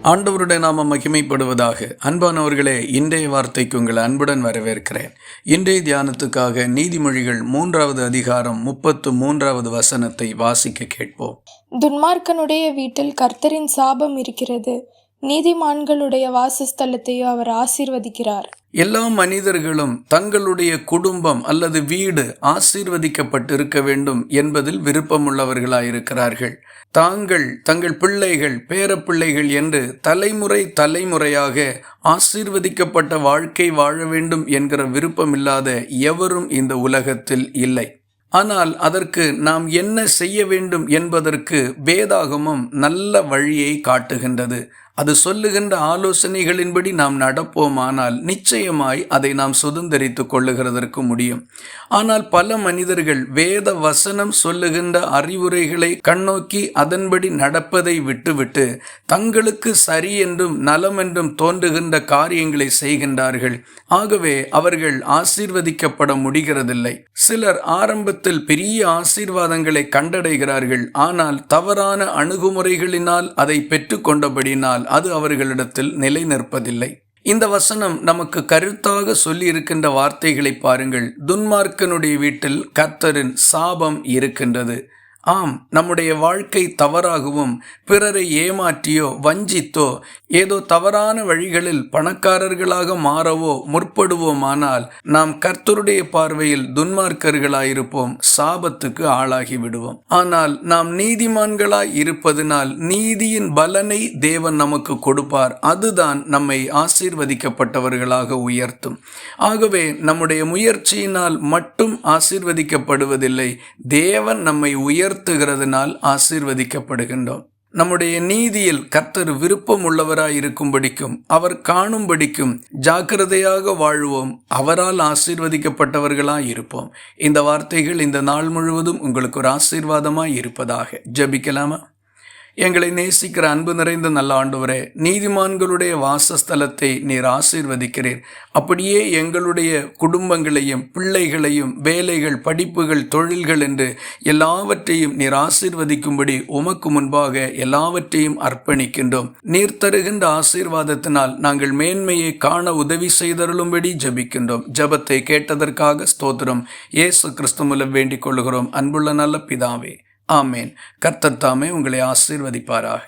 ஆண்டவருடைய நாமம் மகிமைப்படுவதாக. அன்பானவர்களே, இன்றைய வார்த்தைக்கு உங்களை அன்புடன் வரவேற்கிறேன். இன்றைய தியானத்துக்காக நீதிமொழிகள் 3வது அதிகாரம் 33வது வசனத்தை வாசிக்க கேட்போம். துன்மார்க்கனுடைய வீட்டில் கர்த்தரின் சாபம் இருக்கிறது, நீதிமான்களுடைய வாசஸ்தலத்தையோ அவர் ஆசீர்வதிக்கிறார். எல்லா மனிதர்களும் தங்களுடைய குடும்பம் அல்லது வீடு ஆசீர்வதிக்கப்பட்டிருக்க வேண்டும் என்பதில் விருப்பமுள்ளவர்களாயிருக்கிறார்கள். தங்கள் பிள்ளைகள், பேரப்பிள்ளைகள் என்று தலைமுறையாக ஆசீர்வதிக்கப்பட்ட வாழ்க்கை வாழ வேண்டும் என்கிற விருப்பமில்லாத எவரும் இந்த உலகத்தில் இல்லை. ஆனால் அதற்கு நாம் என்ன செய்ய வேண்டும் என்பதற்கு வேதாகமம் நல்ல வழியை காட்டுகின்றது. அது சொல்லுகின்ற ஆலோசனைகளின்படி நாம் நடப்போமானால் நிச்சயமாய் அதை நாம் சுதந்திரித்து கொள்ளுகிறதற்கு முடியும். ஆனால் பல மனிதர்கள் வேத வசனம் சொல்லுகின்ற அறிவுரைகளை கண்ணோக்கி அதன்படி நடப்பதை விட்டுவிட்டு தங்களுக்கு சரி என்றும் நலம் என்றும் தோன்றுகின்ற காரியங்களை செய்கின்றார்கள். ஆகவே அவர்கள் ஆசீர்வதிக்கப்பட முடிகிறதில்லை. சிலர் ஆரம்பத்தில் பெரிய ஆசீர்வாதங்களை கண்டடைகிறார்கள். ஆனால் தவறான அணுகுமுறைகளினால் அதை பெற்றுக்கொண்டபடினால் அது அவர்களிடத்தில் நிலை நிற்பதில்லை. இந்த வசனம் நமக்கு கருத்தாக சொல்லி இருக்கின்ற வார்த்தைகளை பாருங்கள். துன்மார்க்கனுடைய வீட்டில் கர்த்தரின் சாபம் இருக்கின்றது. ஆம், நம்முடைய வாழ்க்கை தவறாகவும் பிறரை ஏமாற்றியோ வஞ்சித்தோ ஏதோ தவறான வழிகளில் பணக்காரர்களாக மாறவோ முற்படுவோமானால் நாம் கர்த்தருடைய பார்வையில் துன்மார்க்கர்களாயிருப்போம், சாபத்துக்கு ஆளாகி விடுவோம். ஆனால் நாம் நீதிமான்களாய் இருப்பதனால் நீதியின் பலனை தேவன் நமக்கு கொடுப்பார். அதுதான் நம்மை ஆசீர்வதிக்கப்பட்டவர்களாக உயர்த்தும். ஆகவே நம்முடைய முயற்சியினால் மட்டும் ஆசீர்வதிக்கப்படுவதில்லை, தேவன் நம்மை உயர்த்துகிறதுனால் ஆசீர்வதிக்கப்படுகின்றோம். நம்முடைய நீதியில் கர்த்தர் விருப்பம் உள்ளவராய் இருக்கும்படிக்கும் அவர் காணும்படிக்கும் ஜாக்கிரதையாக வாழ்வோம், அவரால் ஆசீர்வதிக்கப்பட்டவர்களாய் இருப்போம். இந்த வார்த்தைகள் இந்த நாள் முழுவதும் உங்களுக்கு ஒரு ஆசீர்வாதமாய் இருப்பதாக. ஜெபிக்கலாமா? எங்களை நேசிக்கிற அன்பு நிறைந்த நல்ல ஆண்டவரே, நீதிமான்களுடைய வாசஸ்தலத்தை நீர் ஆசீர்வதிக்கிறீர். அப்படியே எங்களுடைய குடும்பங்களையும் பிள்ளைகளையும் வேலைகள், படிப்புகள், தொழில்கள் என்று எல்லாவற்றையும் நீர் ஆசீர்வதிக்கும்படி உமக்கு முன்பாக எல்லாவற்றையும் அர்ப்பணிக்கின்றோம். நீர் தருகின்ற ஆசீர்வாதத்தினால் நாங்கள் மேன்மையை காண உதவி செய்தருளும்படி ஜெபிக்கின்றோம். ஜெபத்தை கேட்டதற்காக ஸ்தோத்திரம். இயேசு கிறிஸ்து மூலம் வேண்டிக் கொள்கிறோம். அன்புள்ள நல்ல பிதாவே, ஆமேன். கர்த்தர் தாமே உங்களை ஆசீர்வதிப்பாராக.